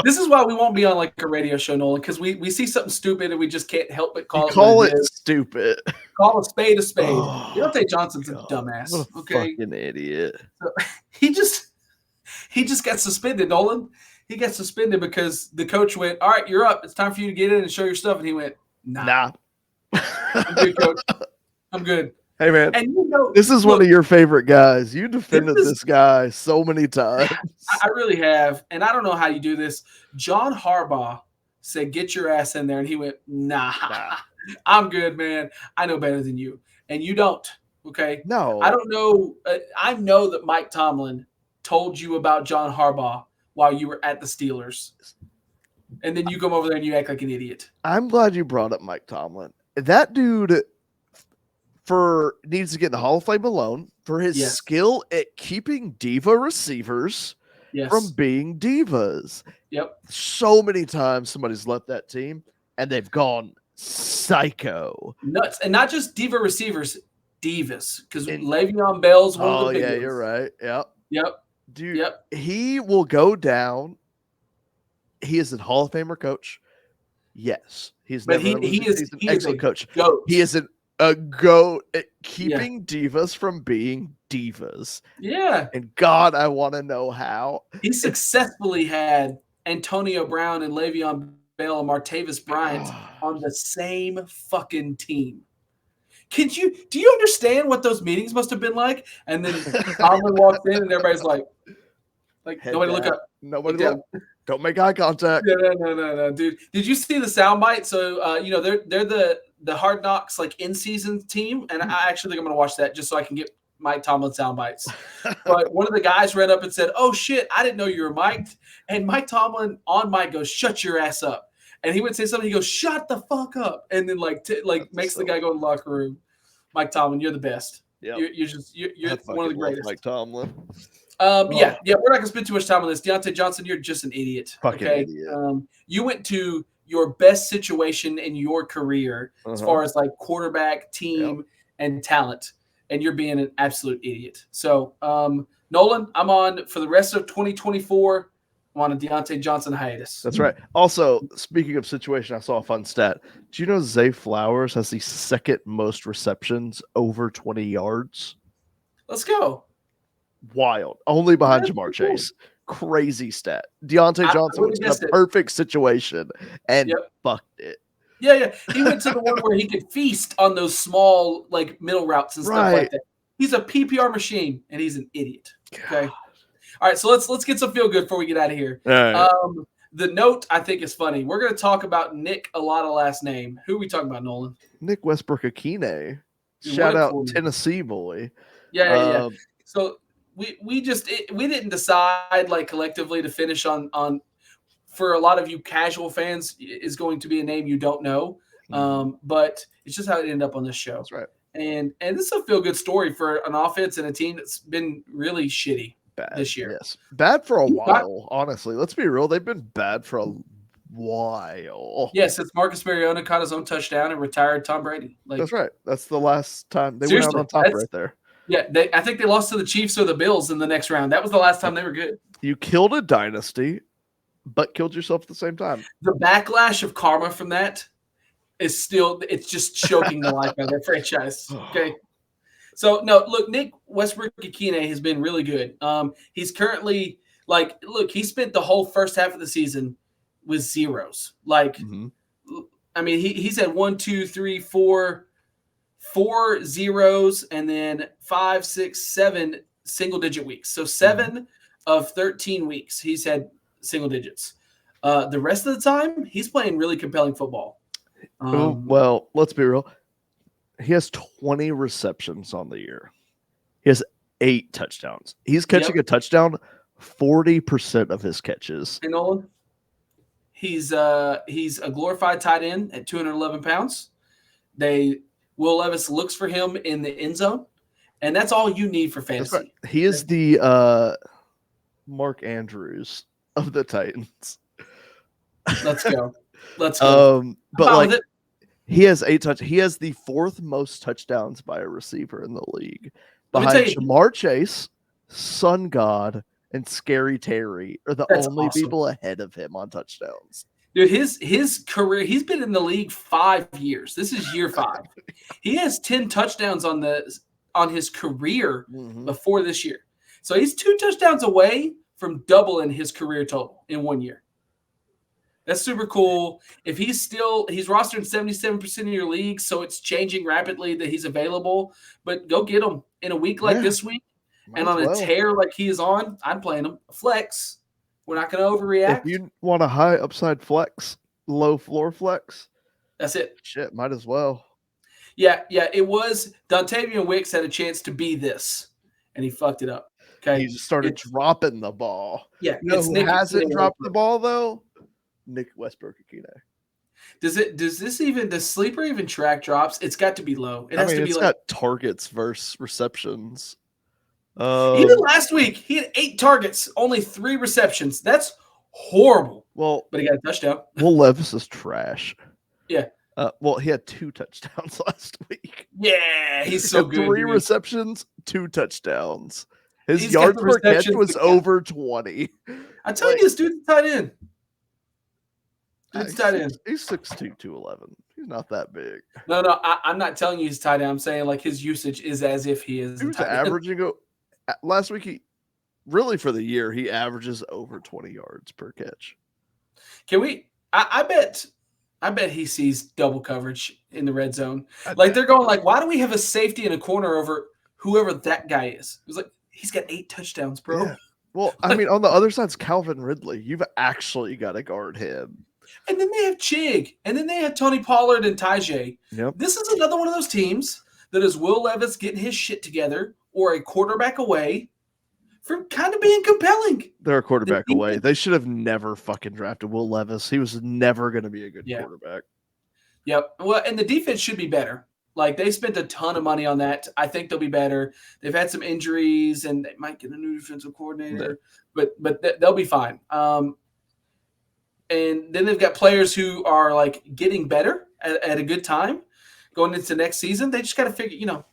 this is why we won't be on like a radio show, Nolan, because we see something stupid and we just can't help but call it stupid. Call a spade a spade. Oh, Deontay Johnson's a dumbass. What a fucking idiot. So, he just got suspended, Nolan. He got suspended because the coach went, "All right, you're up. It's time for you to get in and show your stuff." And he went, "Nah. I'm good, coach. I'm good." Hey, man, and this is one of your favorite guys. You defended this guy so many times. I really have, and I don't know how you do this. John Harbaugh said, "Get your ass in there," and he went, nah. I'm good, man. I know better than you, and you don't, okay? No. I don't know. I know that Mike Tomlin told you about John Harbaugh while you were at the Steelers, and then you come over there and you act like an idiot. I'm glad you brought up Mike Tomlin. That dude needs to get in the Hall of Fame alone for his skill at keeping diva receivers from being divas. Yep. So many times somebody's left that team and they've gone psycho. Nuts. And not just diva receivers, divas. Because Le'Veon Bell's one of the big ones. You're right. Yep. Dude, he will go down. He is a Hall of Famer coach. Yes. He's an excellent coach. Goat. He is a goat at keeping divas from being divas. Yeah. And God, I want to know how. He successfully had Antonio Brown and Le'Veon Bell and Martavis Bryant on the same fucking team. Do you understand what those meetings must have been like? And then Tomlin walks in and everybody's like nobody look up. Nobody look. Don't make eye contact. No, dude. Did you see the soundbite? So they're the Hard Knocks like in-season team, and I actually think I'm gonna watch that just so I can get Mike Tomlin sound bites. But one of the guys ran up and said, "Oh shit, I didn't know you were mic'd." And Mike Tomlin on mic goes, "Shut your ass up." And he would say something, he goes, "Shut the fuck up." And then makes the guy go in the locker room. Mike Tomlin, you're the best. Yep. You're one of the greatest. Mike Tomlin. Yeah, we're not gonna spend too much time on this. Deontay Johnson, you're just an idiot. Fucking idiot. You went to your best situation in your career as far as like quarterback, team, and talent, and you're being an absolute idiot. So, Nolan, I'm on for the rest of 2024. I'm on a Deontay Johnson hiatus. That's right. Also, speaking of situation, I saw a fun stat. Do you know Zay Flowers has the second most receptions over 20 yards? Let's go. Wild. Only behind Jamar Chase. Crazy stat. Deontay Johnson was in a perfect situation and fucked it. Yeah. He went to the one where he could feast on those small, like, middle routes and stuff like that. He's a PPR machine, and he's an idiot. Okay. All right, so let's get some feel good before we get out of here. All right. The note I think is funny. We're going to talk about Nick, a lot of last name. Who are we talking about, Nolan? Nick Westbrook-Ikhine. Shout out Tennessee boy. Yeah. So we didn't decide like collectively to finish on for a lot of you casual fans is going to be a name you don't know. But it's just how it ended up on this show. That's right. And this is a feel good story for an offense and a team that's been really shitty this year. Yes. Bad for a while, honestly. Let's be real. They've been bad for a while. Yes, it's Marcus Mariota caught his own touchdown and retired Tom Brady. That's right. That's the last time they went out on top right there. Yeah, I think they lost to the Chiefs or the Bills in the next round. That was the last time they were good. You killed a dynasty, but killed yourself at the same time. The backlash of karma from that is it's just choking the life out of their franchise. Okay. So, no, look, Nick Westbrook-Ikhine has been really good. He's currently, he spent the whole first half of the season with zeros. I mean, he's had 4 zeros and then 5, 6, 7 single-digit weeks. So 7 of 13 weeks he's had single digits. The rest of the time, he's playing really compelling football. Well, let's be real. He has 20 receptions on the year. He has 8 touchdowns. He's catching a touchdown 40% of his catches. Hey, Nolan, he's a glorified tight end at 211 pounds. Will Levis looks for him in the end zone, and that's all you need for fantasy. Right. He is the Mark Andrews of the Titans. Let's go. But he has 8 touchdowns. He has the 4th most touchdowns by a receiver in the league, behind Jamar Chase, Sun God, and Scary Terry are the only people ahead of him on touchdowns. Dude, his career, he's been in the league 5 years. This is year 5. He has 10 touchdowns on his career before this year. So he's 2 touchdowns away from doubling his career total in 1 year. That's super cool. If he's rostered in 77% of your league, so it's changing rapidly that he's available. But go get him in a week like this week, and on a tear like he is on. I'm playing him flex. We're not going to overreact. If you want a high upside flex, low floor flex, that's it. Shit, might as well. Yeah. It was Dontavian Wicks had a chance to be this, and he fucked it up. Okay, he just started dropping the ball. Yeah, you know who hasn't dropped the ball though? Nick Westbrook-Ikhine. Does Sleeper even track drops? It's got to be low. It's got targets versus receptions. Even last week, he had 8 targets, only 3 receptions. That's horrible. Well, but he got a touchdown. Will Levis is trash. Yeah. Well, he had 2 touchdowns last week. Yeah, he's so good. 3 receptions, 2 touchdowns. His yards per catch was over 20. I tell you, this dude's tight end. He's tight end. He's 6'2", 211. He's not that big. No, I'm not telling you he's tight end. I'm saying like his usage is as if he is. He was averaging last week. For the year, he averages over 20 yards per catch. Can we? I bet he sees double coverage in the red zone. Like they're going like, why do we have a safety in a corner over whoever that guy is? It was like he's got 8 touchdowns, bro. Yeah. Well, I mean, on the other side's Calvin Ridley. You've actually got to guard him. And then they have Chig. And then they have Tony Pollard and Tajay. Yep. This is another one of those teams that is Will Levis getting his shit together or a quarterback away from kind of being compelling. They're a quarterback away. They should have never fucking drafted Will Levis. He was never going to be a good quarterback. Yep. Well, and the defense should be better. Like, they spent a ton of money on that. I think they'll be better. They've had some injuries, and they might get a new defensive coordinator. Yeah. But they'll be fine. And then they've got players who are, like, getting better at a good time going into next season. They just got to figure,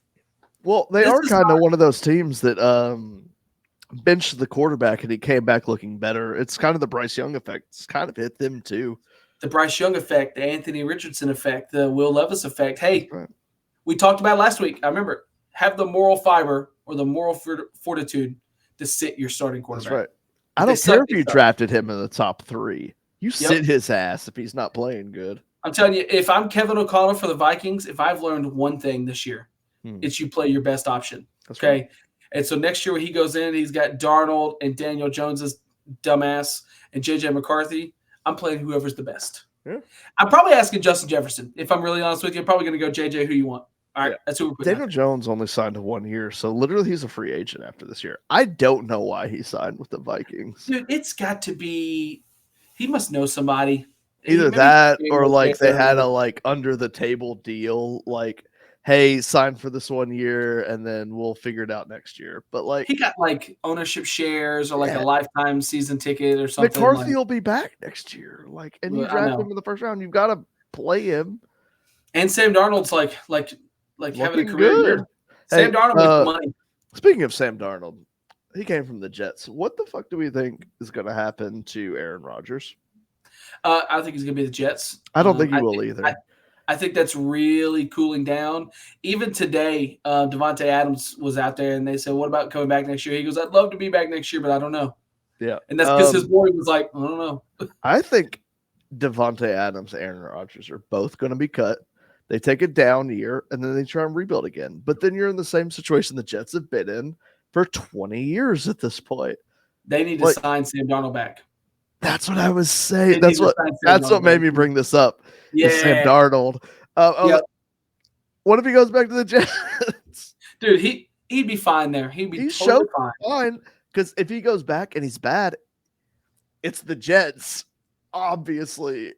Well, they are kind of one of those teams that benched the quarterback, and he came back looking better. It's kind of the Bryce Young effect. It's kind of hit them, too. The Bryce Young effect, the Anthony Richardson effect, the Will Levis effect. Hey, we talked about it last week. I remember. Have the moral fiber or the moral fortitude to sit your starting quarterback. That's right. I don't care if you drafted him in the top 3. You sit his ass if he's not playing good. I'm telling you, if I'm Kevin O'Connell for the Vikings, if I've learned one thing this year, it's you play your best option. That's okay. right. And so next year when he goes in, he's got Darnold and Daniel Jones's dumbass and JJ McCarthy. I'm playing whoever's the best. Yeah. I'm probably asking Justin Jefferson. If I'm really honest with you, I'm probably going to go JJ who you want. All right, that's who we're putting. Daniel Jones only signed to 1 year, so literally he's a free agent after this year. I don't know why he signed with the Vikings. Dude, it's got to be he must know somebody. Either that or like they had a like under the table deal, like, hey, sign for this 1 year and then we'll figure it out next year. But like he got like ownership shares or like a lifetime season ticket or something. McCarthy will be back next year. Like, and you draft him in the first round, you've got to play him. And Sam Darnold's like having a career year. Sam Darnold with money. Speaking of Sam Darnold, he came from the Jets. What the fuck do we think is going to happen to Aaron Rodgers? I think he's going to be the Jets. I don't think he will either. I think that's really cooling down. Even today, Devontae Adams was out there, and they said, what about coming back next year? He goes, I'd love to be back next year, but I don't know. Yeah. And that's because his boy was like, I don't know. I think Devontae Adams and Aaron Rodgers are both going to be cut. They take a down year, and then they try and rebuild again. But then you're in the same situation the Jets have been in for 20 years at this point. They need to sign Sam Darnold back. That's what I was saying. That's what made me bring this up. Yeah. Sam Darnold. What if he goes back to the Jets? Dude, he'd be fine there. He'd be totally fine. Because if he goes back and he's bad, it's the Jets, obviously.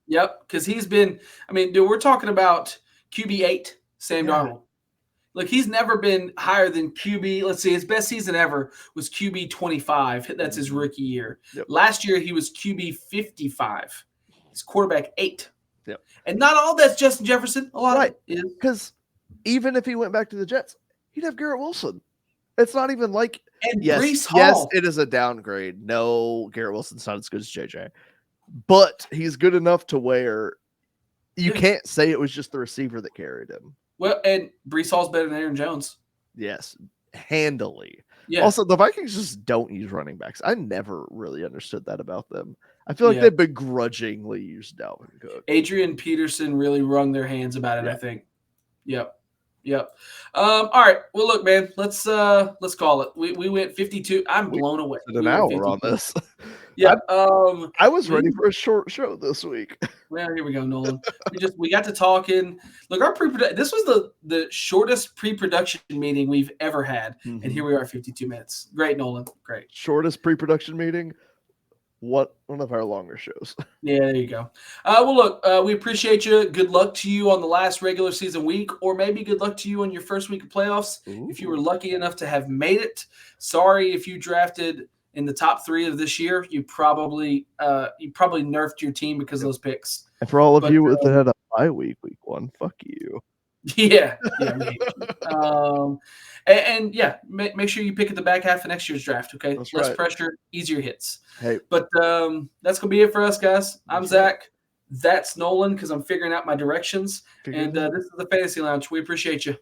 Yep, because he's been – I mean, dude, we're talking about QB8, Sam Darnold. Like, he's never been higher than QB. Let's see, his best season ever was QB 25. That's his rookie year. Yep. Last year, he was QB 55. He's quarterback 8. Yep. And not all that's Justin Jefferson. A lot of it is. Because even if he went back to the Jets, he'd have Garrett Wilson. It's not even like – Breece Hall. Yes, it is a downgrade. No, Garrett Wilson's not as good as JJ. But he's good enough to where you can't say it was just the receiver that carried him. Well, and Breece Hall's better than Aaron Jones. Yes, handily. Yeah. Also, the Vikings just don't use running backs. I never really understood that about them. I feel like they begrudgingly use Dalvin Cook. Adrian Peterson really wrung their hands about it, I think. Yep. All right. Well, look, man, let's call it. We went 52. I'm blown away. An hour on this. Yeah. I was ready for a short show this week. Well, here we go, Nolan. we got to talking. Look, our this was the shortest pre-production meeting we've ever had, and here we are, 52 minutes. Great, Nolan. Great. Shortest pre-production meeting. One of our longer shows. Yeah, there you go. Well, look, we appreciate you. Good luck to you on the last regular season week, or maybe good luck to you on your first week of playoffs. Ooh. If you were lucky enough to have made it. Sorry if you drafted in the top 3 of this year. You probably nerfed your team because of those picks. And for all of you that had a bye week 1, fuck you. Yeah. Make sure you pick at the back half of next year's draft, okay? That's Less right. Pressure, easier hits. Hey. But that's going to be it for us, guys. I'm Zach. That's Nolan because I'm figuring out my directions. This is the Fantasy Lounge. We appreciate you.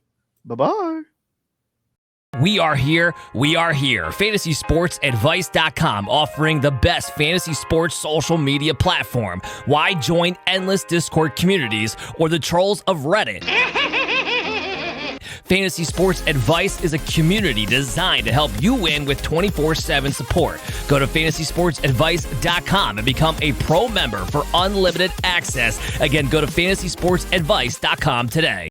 Bye-bye. We are here. FantasySportsAdvice.com, offering the best fantasy sports social media platform. Why join endless Discord communities or the trolls of Reddit? Fantasy Sports Advice is a community designed to help you win with 24/7 support. Go to FantasySportsAdvice.com and become a pro member for unlimited access. Again, go to FantasySportsAdvice.com today.